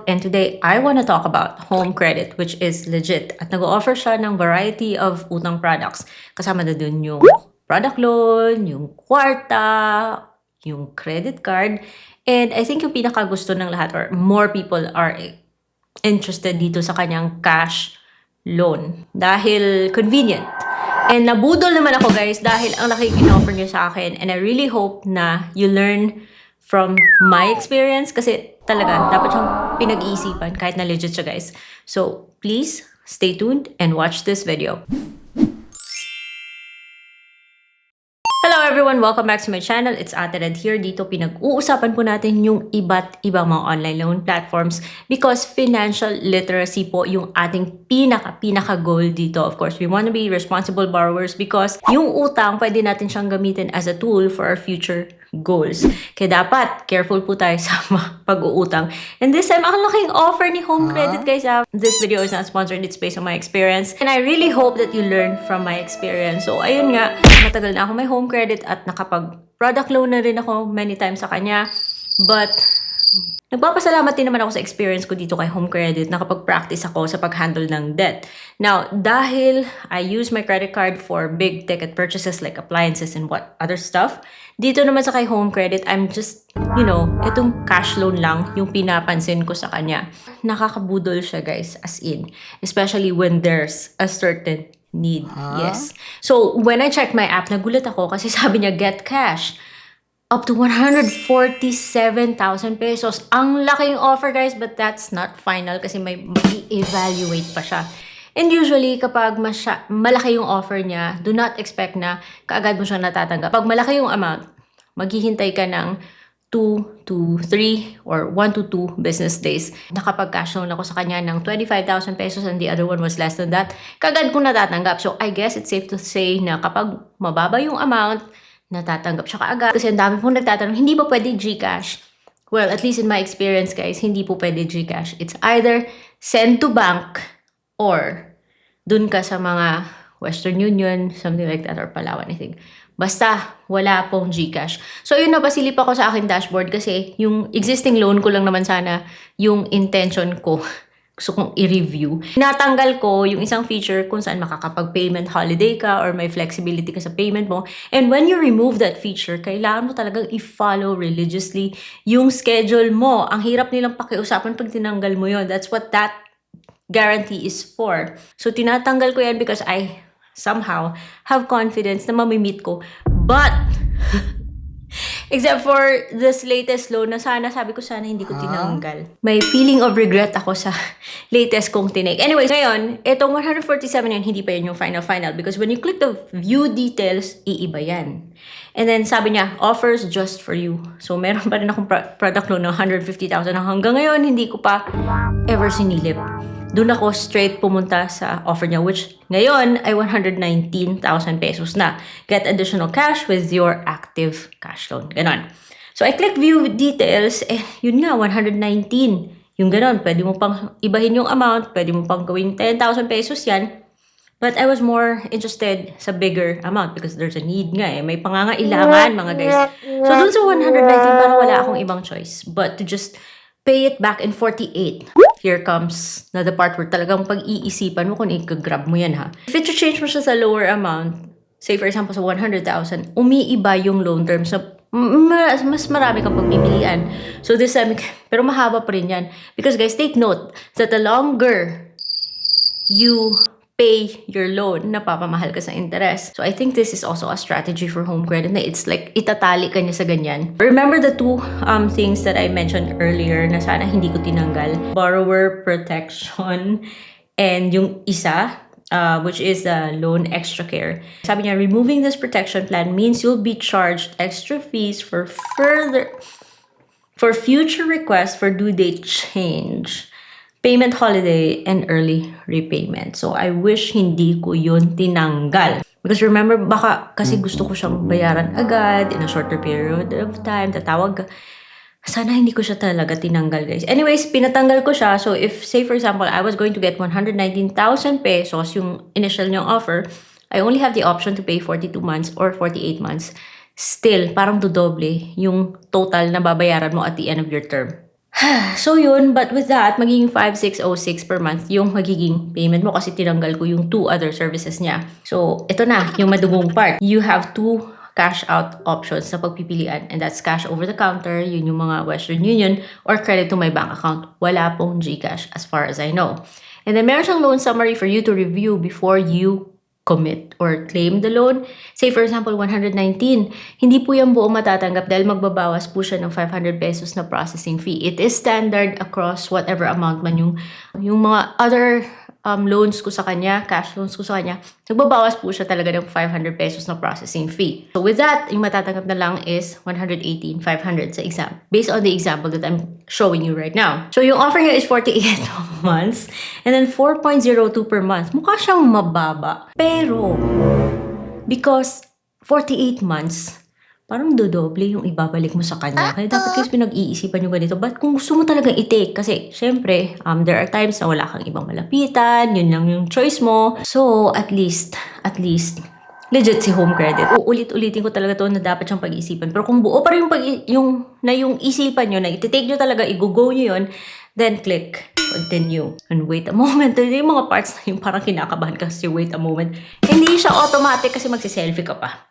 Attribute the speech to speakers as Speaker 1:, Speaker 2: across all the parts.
Speaker 1: and today I want to talk about home credit, which is legit. At nag-offer siya ng variety of utang products. Kasama na dun yung product loan, yung kwarta, yung credit card. And I think yung pinakagusto ng lahat, or more people are interested dito sa kanyang cash loan. Dahil convenient. And nabudol naman ako guys dahil ang laki in-offer niyo sa akin. And I really hope na you learn from my experience kasi talaga dapat siyang pinag-iisipan kahit na legit siya guys. So please stay tuned and watch this video. Hello everyone! Welcome back to my channel. It's Ate Red here. Dito pinag-uusapan po natin yung iba't ibang mga online loan platforms because financial literacy po yung ating pinaka goal dito. Of course, we want to be responsible borrowers because yung utang pwede natin siyang gamitin as a tool for our future goals. Kaya dapat careful po tayo sa pag-uutang. And this time, ang laking offer ni Home Credit guys. This video is not sponsored. It's based on my experience. And I really hope that you learn from my experience. So ayun nga, matagal na ako may Home Credit at nakapag-product loan na rin ako many times sa kanya. But nagpapasalamat din naman ako sa experience ko dito kay Home Credit. Nakapag-practice ako sa pag-handle ng debt. Now, dahil I use my credit card for big ticket purchases like appliances and what other stuff, dito naman sa kay Home Credit, I'm just, itong cash loan lang yung pinapansin ko sa kanya. Nakakabudol siya guys, as in. Especially when there's a certain need. Yes. So, when I checked my app, nagulat ako kasi sabi niya, get cash. Up to 147,000 pesos. Ang laking offer guys, but that's not final kasi may i-evaluate pa siya. And usually, kapag malaki yung offer niya, do not expect na kaagad mo siyang natatanggap. Pag malaki yung amount, maghihintay ka ng 2 to 3 or 1 to 2 business days. Nakapag-cash loan ako sa kanya ng 25,000 pesos and the other one was less than that. Kaagad ko natatanggap. So, I guess it's safe to say na kapag mababa yung amount, natatanggap siya kaagad. Kasi ang dami pong nagtatanong, hindi ba pwede GCash? Well, at least in my experience guys, hindi po pwede GCash. It's either send to bank or dun ka sa mga Western Union, something like that, or Palawan, I think. Basta, wala pong GCash. So, yun, napasilip ako sa aking dashboard kasi yung existing loan ko lang naman sana yung intention ko. Gusto kong i-review. Natanggal ko yung isang feature kung saan makakapag-payment holiday ka or may flexibility ka sa payment mo. And when you remove that feature, kailangan mo talagang i-follow religiously yung schedule mo. Ang hirap nilang pakiusapan pag tinanggal mo yun. That's what that guarantee is for. So, tinatanggal ko yan because I somehow have confidence na mamimit ko. But, except for this latest loan na sabi ko sana hindi ko tinanggal. May feeling of regret ako sa latest kong tinake. Anyways, ngayon, itong 147 yun, hindi pa yun yung final because when you click the view details, iiba yan. And then sabi niya, offers just for you. So meron pa rin akong product loan ng 150,000 hanggang ngayon, hindi ko pa ever sinilip. Doon ako straight pumunta sa offer niya, which ngayon ay 119,000 pesos na. Get additional cash with your active cash loan. Ganon. So, I click view details. Yun nga, 119. Yung ganon, pwede mo pang ibahin yung amount. Pwede mo pang gawing 10,000 pesos yan. But I was more interested sa bigger amount because there's a need nga eh. May pangangailangan mga guys. So, dun sa 119, parang wala akong ibang choice. But to just pay it back in 48. Here comes na the part where talagang pag-iisipan mo kung i-grab mo yan ha. If it change mo siya sa lower amount, say for example sa 100,000, umiiba yung loan terms na mas marami kang pagpipilian. So this time, pero mahaba pa rin yan. Because guys, take note that the longer you pay your loan, napapamahal ka sa interest. So I think this is also a strategy for Home Credit na it's like itatali ka niya sa ganyan. Remember the two things that I mentioned earlier na sana hindi ko tinanggal. Borrower protection and yung isa, which is loan extra care. Sabi niya, removing this protection plan means you'll be charged extra fees for future requests for due date change, payment holiday, and early repayment. So, I wish hindi ko yun tinanggal. Because remember, baka kasi gusto ko siyang bayaran agad in a shorter period of time. Tatawag ka. Sana hindi ko siya talaga tinanggal, guys. Anyways, pinatanggal ko siya. So, if, say for example, I was going to get 119,000 pesos yung initial niyang offer, I only have the option to pay 42 months or 48 months. Still, parang dodoble yung total na babayaran mo at the end of your term. So yun, but with that, magiging 5,606 per month yung magiging payment mo kasi tinanggal ko yung 2 other services niya. So, ito na, yung madugong part. You have 2 cash out options na pagpipilian, and that's cash over the counter, yun yung mga Western Union, or credit to my bank account. Wala pong GCash as far as I know. And then meron siyang loan summary for you to review before you commit or claim the loan. Say for example, 119. Hindi po yan buo matatanggap dahil magbabawas po siya ng 500 pesos na processing fee. It is standard across whatever amount man yung mga other loans ko sa kanya, cash loans ko sa kanya, nagbabawas po siya talaga ng 500 pesos na processing fee. So with that, yung matatanggap na lang is 118,500 sa exam. Based on the example that I'm showing you right now. So yung offer niya is 48 months and then 4.02 per month. Mukha siyang mababa. Pero, because 48 months, parang dodoble yung ibabalik mo sa kanya. Kaya dapat guys pinag-iisipan yung ganito. But kung gusto mo talagang i-take, kasi syempre, there are times na wala kang ibang malapitan, yun lang yung choice mo. So, at least, legit si home credit. Uulit-ulitin ko talaga to na dapat siyang pag-iisipan. Pero kung buo pa rin yung isipan nyo, na iti-take nyo talaga, i-go nyo yun, then click continue and wait a moment. Yung mga parts na yung parang kinakabahan kasi wait a moment. Hindi siya automatic kasi magsiselfie ka pa.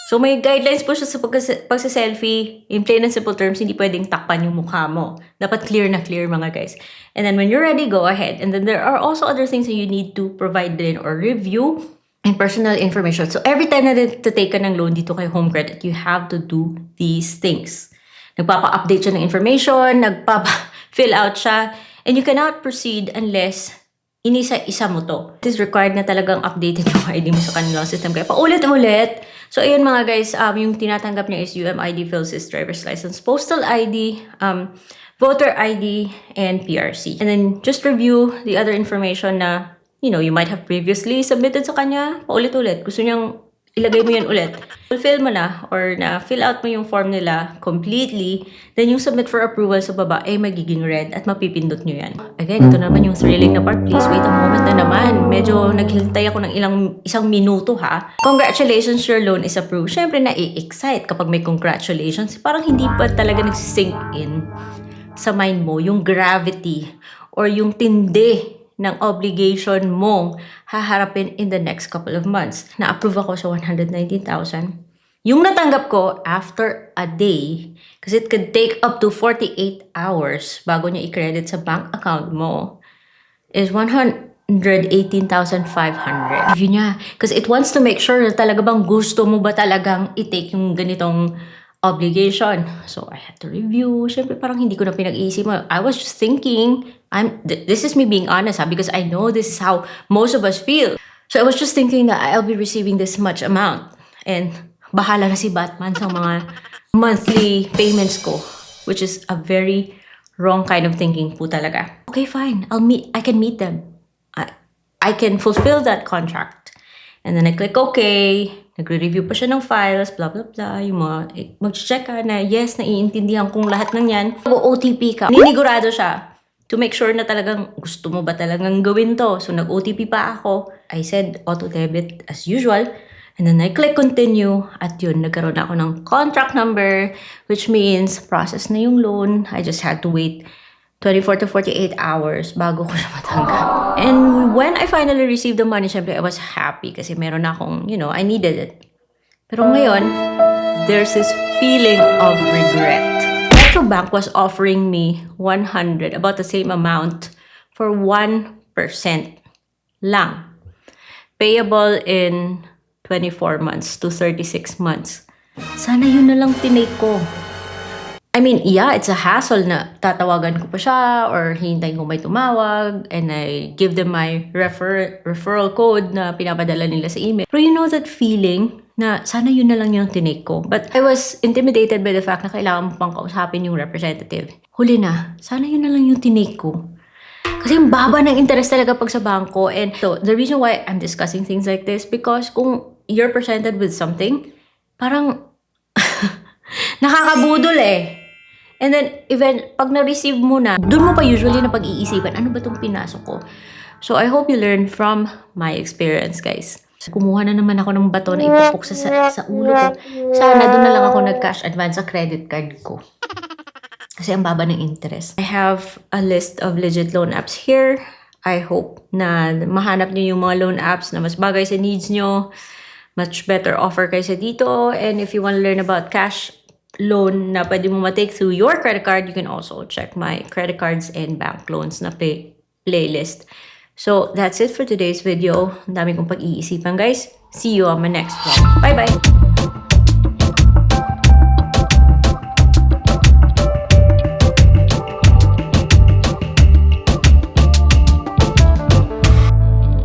Speaker 1: So, may guidelines po siya sa pagsa-selfie. In plain and simple terms, hindi pwedeng takpan yung mukha mo. Dapat clear na clear, mga guys. And then, when you're ready, go ahead. And then, there are also other things that you need to provide din or review and personal information. So, every time na to take ka ng loan dito kay Home Credit, you have to do these things. Nagpapa-update siya ng information, nagpapa-fill out siya, and you cannot proceed unless inisa-isa mo to. It is required na talagang updated yung ID mo sa kanilang system. Kaya paulit-ulit. So, ayun mga guys, yung tinatanggap niya is UMID, PhilSys, driver's license, postal ID, voter ID, and PRC. And then, just review the other information na, you might have previously submitted sa kanya. Paulit-ulit. Gusto niyang ilagay mo yun ulit. Fulfill mo na or na fill out mo yung form nila completely, then yung submit for approval sa baba ay magiging red at mapipindot nyo yan. Again, ito naman yung thrilling na part. Please wait a moment na naman. Medyo naghintay ako ng isang minuto ha. Congratulations, your loan is approved. Siyempre na-excite kapag may congratulations. Parang hindi pa talaga nagsisink in sa mind mo yung gravity or yung tindi ng obligation mong haharapin in the next couple of months. Na-approve ako sa 119,000. Yung natanggap ko after a day, kasi it could take up to 48 hours bago niya i-credit sa bank account mo, is 118,500. Review niya. Kasi it wants to make sure na talaga bang gusto mo ba talagang i-take yung ganitong obligation. So, I had to review. Siyempre, parang hindi ko na pinag-iisip mo. I was just thinking, this is me being honest because I know this is how most of us feel. So, I was just thinking that I'll be receiving this much amount. And, bahala na si Batman sa mga monthly payments ko, which is a very wrong kind of thinking po talaga. Okay, fine. I can meet them. I can fulfill that contract. And then I click okay. Nagre-review pa siya ng files, blah, blah, blah. Yung mga, mag-check ka na, yes, naiintindihan kong lahat ng yan. Mag-OTP ka. Ninigurado siya to make sure na talagang gusto mo ba talagang gawin to. So, nag-OTP pa ako. I said auto-debit as usual. And then I click continue. At yun, nagkaroon ako ng contract number, which means process na yung loan. I just had to wait 24 to 48 hours bago ko siya matanggap. And when I finally received the money, syempre, I was happy kasi meron na akong, I needed it. Pero ngayon, there's this feeling of regret. Metro Bank was offering me 100, about the same amount, for 1% lang. Payable in 24 months to 36 months. Sana yun na lang tinake ko. I mean, yeah, it's a hassle na tatawagan ko pa siya or hintayin ko may tumawag and I give them my referral code na pinapadala nila sa email. Pero you know that feeling na sana yun na lang yung tinake ko. But I was intimidated by the fact na kailangan mo pang kausapin yung representative. Huli na, sana yun na lang yung tinake ko. Kasi yung baba ng interest talaga pag sa bangko. And so, the reason why I'm discussing things like this, because kung you're presented with something, parang nakakabudol eh. And then, pag na-receive mo na, dun mo pa usually na pag-iisipan, ano ba itong pinasok ko? So, I hope you learn from my experience, guys. Kumuha na naman ako ng bato na ipupok sa ulo ko. Sana doon na lang ako nag-cash advance sa credit card ko. Kasi ang baba ng interest. I have a list of legit loan apps here. I hope na mahanap nyo yung mga loan apps na mas bagay sa needs nyo. Much better offer kaysa dito. And if you want to learn about cash loan na pwede mo matake through your credit card, you can also check my credit cards and bank loans na playlist. So, that's it for today's video. Ang dami kong pag-iisipan, guys. See you on my next vlog. Bye-bye!